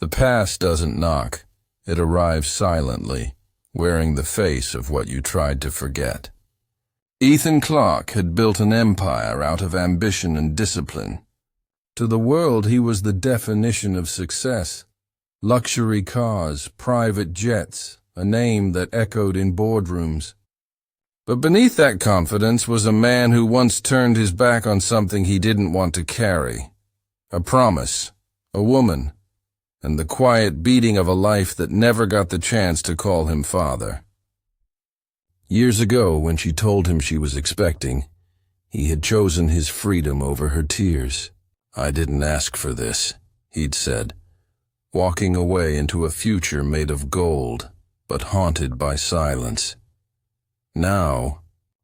The past doesn't knock. It arrives silently, wearing the face of what you tried to forget. Ethan Clarke had built an empire out of ambition and discipline. To the world, he was the definition of success. Luxury cars, private jets, a name that echoed in boardrooms. But beneath that confidence was a man who once turned his back on something he didn't want to carry. A promise, a woman, and the quiet beating of a life that never got the chance to call him father. Years ago, when she told him she was expecting, he had chosen his freedom over her tears. "I didn't ask for this," he'd said, walking away into a future made of gold, but haunted by silence. Now,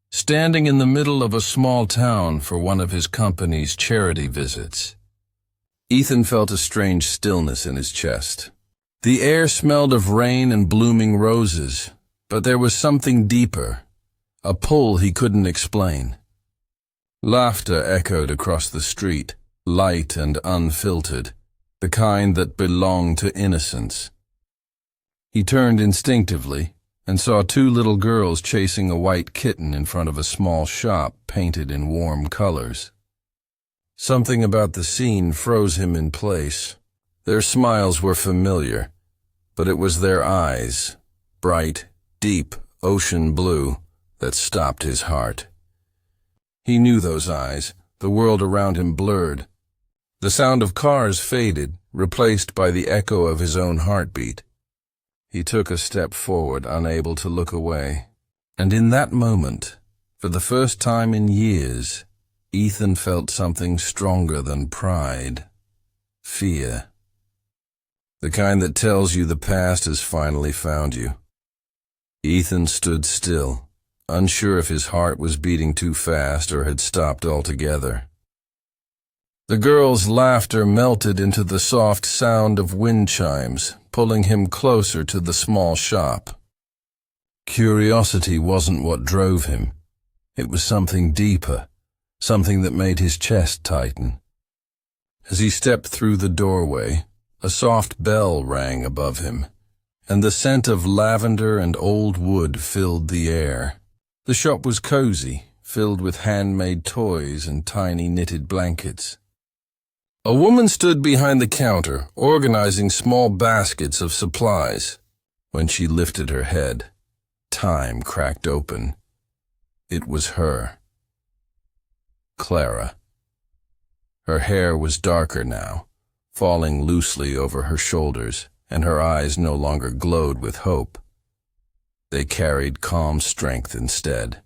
standing in the middle of a small town for one of his company's charity visits, Ethan felt a strange stillness in his chest. The air smelled of rain and blooming roses, but there was something deeper, a pull he couldn't explain. Laughter echoed across the street, light and unfiltered, the kind that belonged to innocence. He turned instinctively and saw two little girls chasing a white kitten in front of a small shop painted in warm colors. Something about the scene froze him in place. Their smiles were familiar, but it was their eyes, bright, deep, ocean blue, that stopped his heart. He knew those eyes, the world around him blurred. The sound of cars faded, replaced by the echo of his own heartbeat. He took a step forward, unable to look away. And in that moment, for the first time in years, Ethan felt something stronger than pride. Fear. The kind that tells you the past has finally found you. Ethan stood still, unsure if his heart was beating too fast or had stopped altogether. The girls' laughter melted into the soft sound of wind chimes, pulling him closer to the small shop. Curiosity wasn't what drove him. It was something deeper, something that made his chest tighten. As he stepped through the doorway, a soft bell rang above him, and the scent of lavender and old wood filled the air. The shop was cozy, filled with handmade toys and tiny knitted blankets. A woman stood behind the counter, organizing small baskets of supplies. When she lifted her head, time cracked open. It was her. Clara. Her hair was darker now, falling loosely over her shoulders, and her eyes no longer glowed with hope. They carried calm strength instead.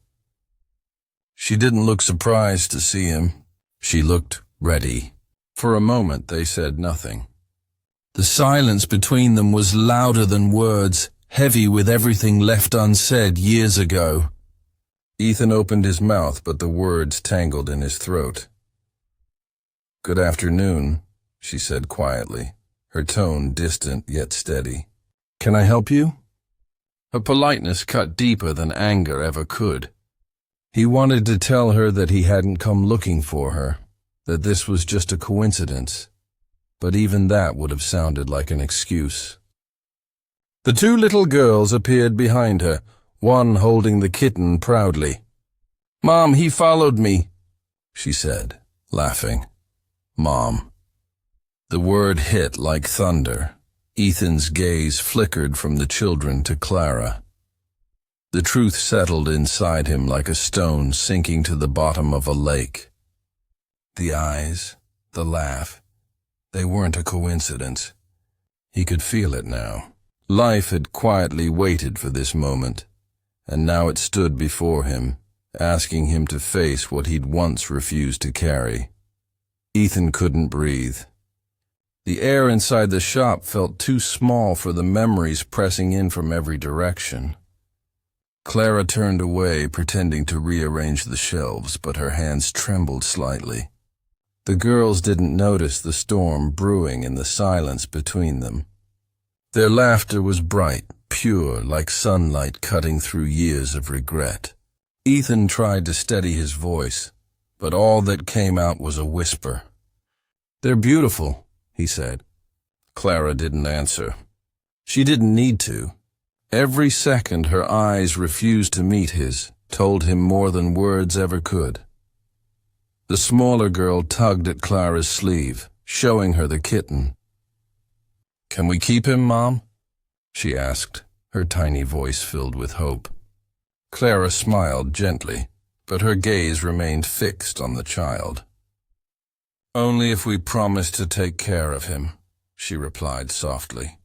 She didn't look surprised to see him. She looked ready. For a moment they said nothing. The silence between them was louder than words, heavy with everything left unsaid years ago. Ethan opened his mouth, but the words tangled in his throat. "Good afternoon," she said quietly, her tone distant yet steady. "Can I help you?" Her politeness cut deeper than anger ever could. He wanted to tell her that he hadn't come looking for her, that this was just a coincidence, but even that would have sounded like an excuse. The two little girls appeared behind her, one holding the kitten proudly. "Mom, he followed me," she said, laughing. "Mom." The word hit like thunder. Ethan's gaze flickered from the children to Clara. The truth settled inside him like a stone sinking to the bottom of a lake. The eyes, the laugh, they weren't a coincidence. He could feel it now. Life had quietly waited for this moment, and now it stood before him, asking him to face what he'd once refused to carry. Ethan couldn't breathe. The air inside the shop felt too small for the memories pressing in from every direction. Clara turned away, pretending to rearrange the shelves, but her hands trembled slightly. The girls didn't notice the storm brewing in the silence between them. Their laughter was bright, pure, like sunlight cutting through years of regret. Ethan tried to steady his voice, but all that came out was a whisper. "They're beautiful," he said. Clara didn't answer. She didn't need to. Every second her eyes refused to meet his told him more than words ever could. The smaller girl tugged at Clara's sleeve, showing her the kitten. "Can we keep him, Mom?" she asked, her tiny voice filled with hope. Clara smiled gently, but her gaze remained fixed on the child. "Only if we promise to take care of him," she replied softly.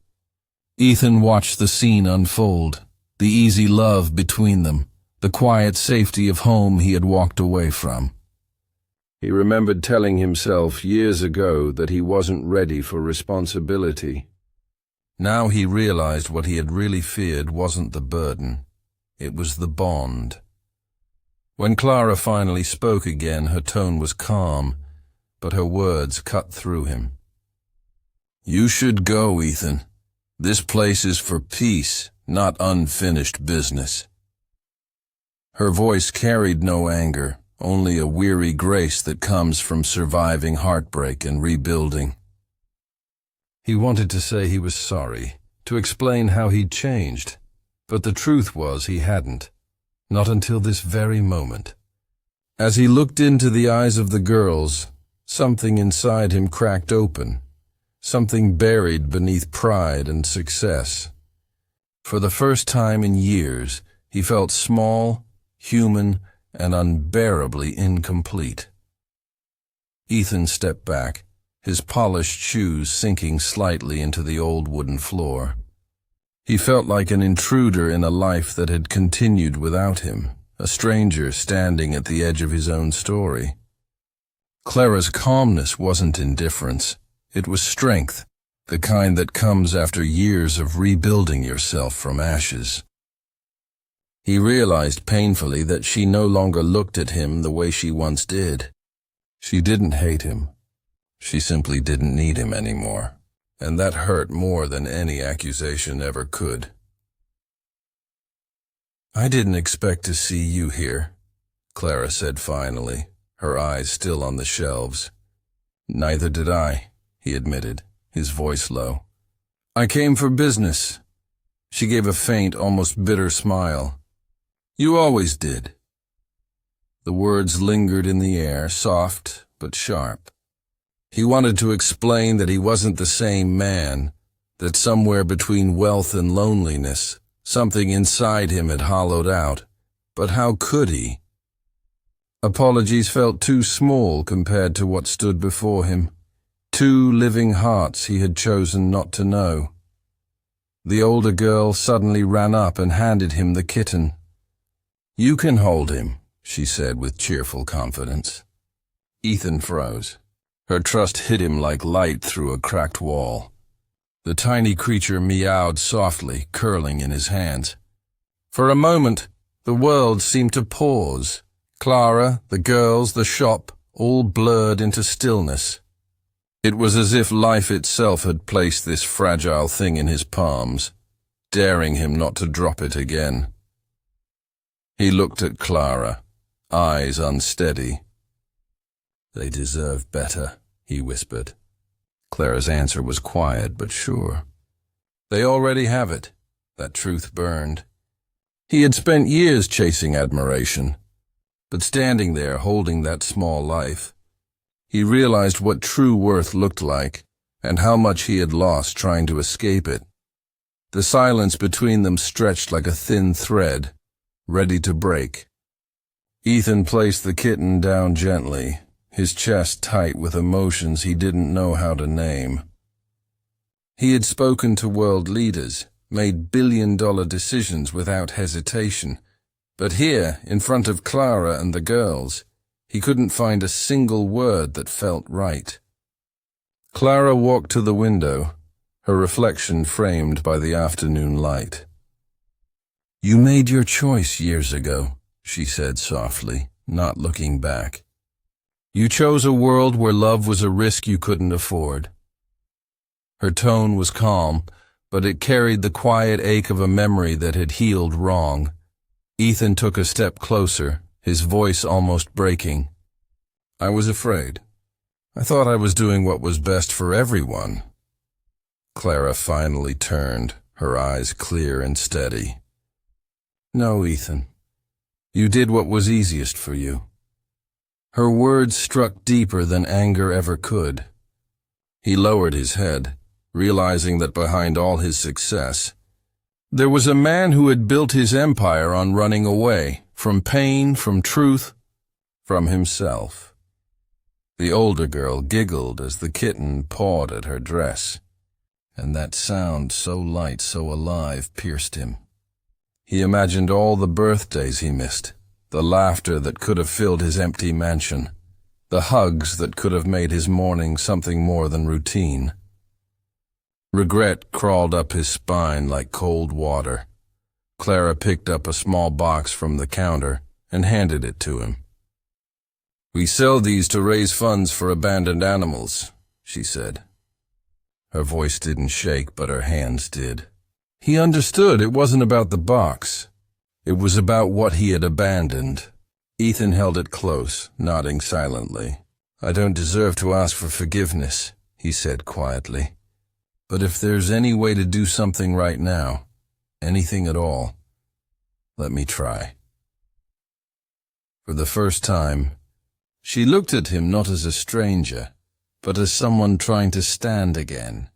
Ethan watched the scene unfold, the easy love between them, the quiet safety of home he had walked away from. He remembered telling himself years ago that he wasn't ready for responsibility. Now he realized what he had really feared wasn't the burden, it was the bond. When Clara finally spoke again, her tone was calm, but her words cut through him. "You should go, Ethan. This place is for peace, not unfinished business." Her voice carried no anger, only a weary grace that comes from surviving heartbreak and rebuilding. He wanted to say he was sorry, to explain how he'd changed, but the truth was he hadn't, not until this very moment. As he looked into the eyes of the girls, something inside him cracked open, something buried beneath pride and success. For the first time in years, he felt small, human, and unbearably incomplete. Ethan stepped back, his polished shoes sinking slightly into the old wooden floor. He felt like an intruder in a life that had continued without him, a stranger standing at the edge of his own story. Clara's calmness wasn't indifference, it was strength, the kind that comes after years of rebuilding yourself from ashes. He realized painfully that she no longer looked at him the way she once did. She didn't hate him. She simply didn't need him anymore, and that hurt more than any accusation ever could. "I didn't expect to see you here," Clara said finally, her eyes still on the shelves. "Neither did I," he admitted, his voice low. "I came for business." She gave a faint, almost bitter smile. "You always did." The words lingered in the air, soft but sharp. He wanted to explain that he wasn't the same man, that somewhere between wealth and loneliness, something inside him had hollowed out. But how could he? Apologies felt too small compared to what stood before him. 2 living hearts he had chosen not to know. The older girl suddenly ran up and handed him the kitten. "You can hold him," she said with cheerful confidence. Ethan froze. Her trust hit him like light through a cracked wall. The tiny creature meowed softly, curling in his hands. For a moment, the world seemed to pause. Clara, the girls, the shop, all blurred into stillness. It was as if life itself had placed this fragile thing in his palms, daring him not to drop it again. He looked at Clara, eyes unsteady. "They deserve better," he whispered. Clara's answer was quiet but sure. "They already have it." That truth burned. He had spent years chasing admiration, but standing there holding that small life, he realized what true worth looked like and how much he had lost trying to escape it. The silence between them stretched like a thin thread, ready to break. Ethan placed the kitten down gently, his chest tight with emotions he didn't know how to name. He had spoken to world leaders, made billion-dollar decisions without hesitation, but here, in front of Clara and the girls, he couldn't find a single word that felt right. Clara walked to the window, her reflection framed by the afternoon light. "You made your choice years ago," she said softly, not looking back. "You chose a world where love was a risk you couldn't afford." Her tone was calm, but it carried the quiet ache of a memory that had healed wrong. Ethan took a step closer, his voice almost breaking. "I was afraid. I thought I was doing what was best for everyone." Clara finally turned, her eyes clear and steady. No, Ethan. You did what was easiest for you. Her words struck deeper than anger ever could. He lowered his head, realizing that behind all his success, there was a man who had built his empire on running away, from pain, from truth, from himself. The older girl giggled as the kitten pawed at her dress, and that sound so light, so alive, pierced him. He imagined all the birthdays he missed, the laughter that could have filled his empty mansion, the hugs that could have made his morning something more than routine. Regret crawled up his spine like cold water. Clara picked up a small box from the counter and handed it to him. We sell these to raise funds for abandoned animals, she said. Her voice didn't shake, but her hands did. He understood it wasn't about the box. It was about what he had abandoned. Ethan held it close, nodding silently. I don't deserve to ask for forgiveness, he said quietly. But if there's any way to do something right now, anything at all, let me try. For the first time, she looked at him not as a stranger, but as someone trying to stand again.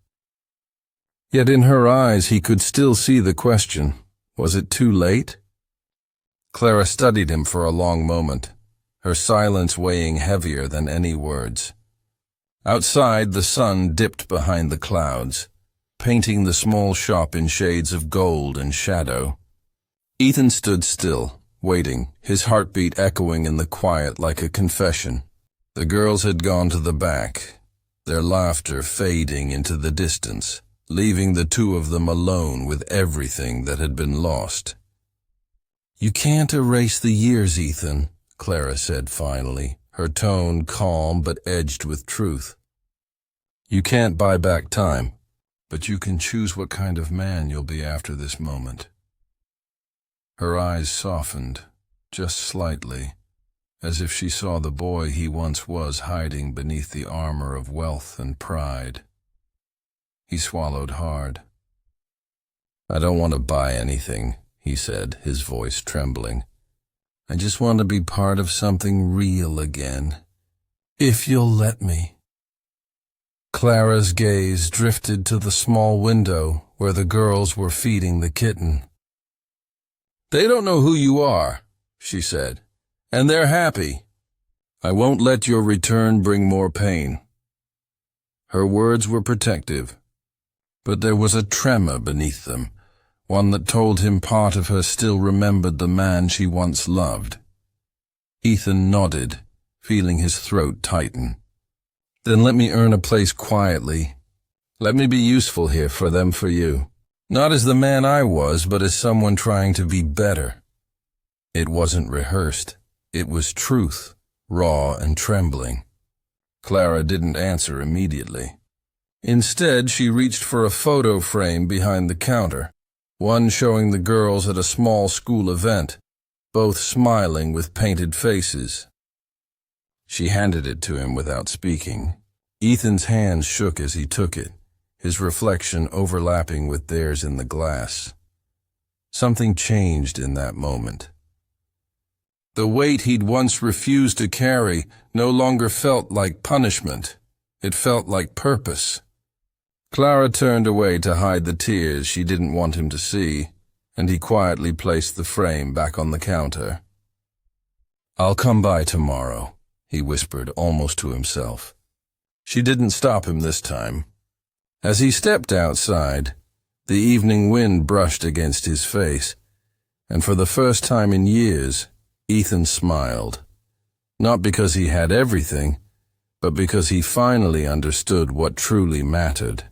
Yet in her eyes he could still see the question. Was it too late? Clara studied him for a long moment, her silence weighing heavier than any words. Outside, the sun dipped behind the clouds, painting the small shop in shades of gold and shadow. Ethan stood still, waiting, his heartbeat echoing in the quiet like a confession. The girls had gone to the back, their laughter fading into the distance, leaving the two of them alone with everything that had been lost. You can't erase the years, Ethan, Clara said finally, her tone calm but edged with truth. You can't buy back time, but you can choose what kind of man you'll be after this moment. Her eyes softened, just slightly, as if she saw the boy he once was hiding beneath the armor of wealth and pride. He swallowed hard. I don't want to buy anything, he said, his voice trembling. I just want to be part of something real again. If you'll let me. Clara's gaze drifted to the small window where the girls were feeding the kitten. They don't know who you are, she said, and they're happy. I won't let your return bring more pain. Her words were protective, but there was a tremor beneath them, one that told him part of her still remembered the man she once loved. Ethan nodded, feeling his throat tighten. Then let me earn a place quietly. Let me be useful here for them, for you. Not as the man I was, but as someone trying to be better. It wasn't rehearsed. It was truth, raw and trembling. Clara didn't answer immediately. Instead, she reached for a photo frame behind the counter, one showing the girls at a small school event, both smiling with painted faces. She handed it to him without speaking. Ethan's hands shook as he took it, his reflection overlapping with theirs in the glass. Something changed in that moment. The weight he'd once refused to carry no longer felt like punishment. It felt like purpose. Clara turned away to hide the tears she didn't want him to see, and he quietly placed the frame back on the counter. I'll come by tomorrow, he whispered almost to himself. She didn't stop him this time. As he stepped outside, the evening wind brushed against his face, and for the first time in years, Ethan smiled. Not because he had everything, but because he finally understood what truly mattered.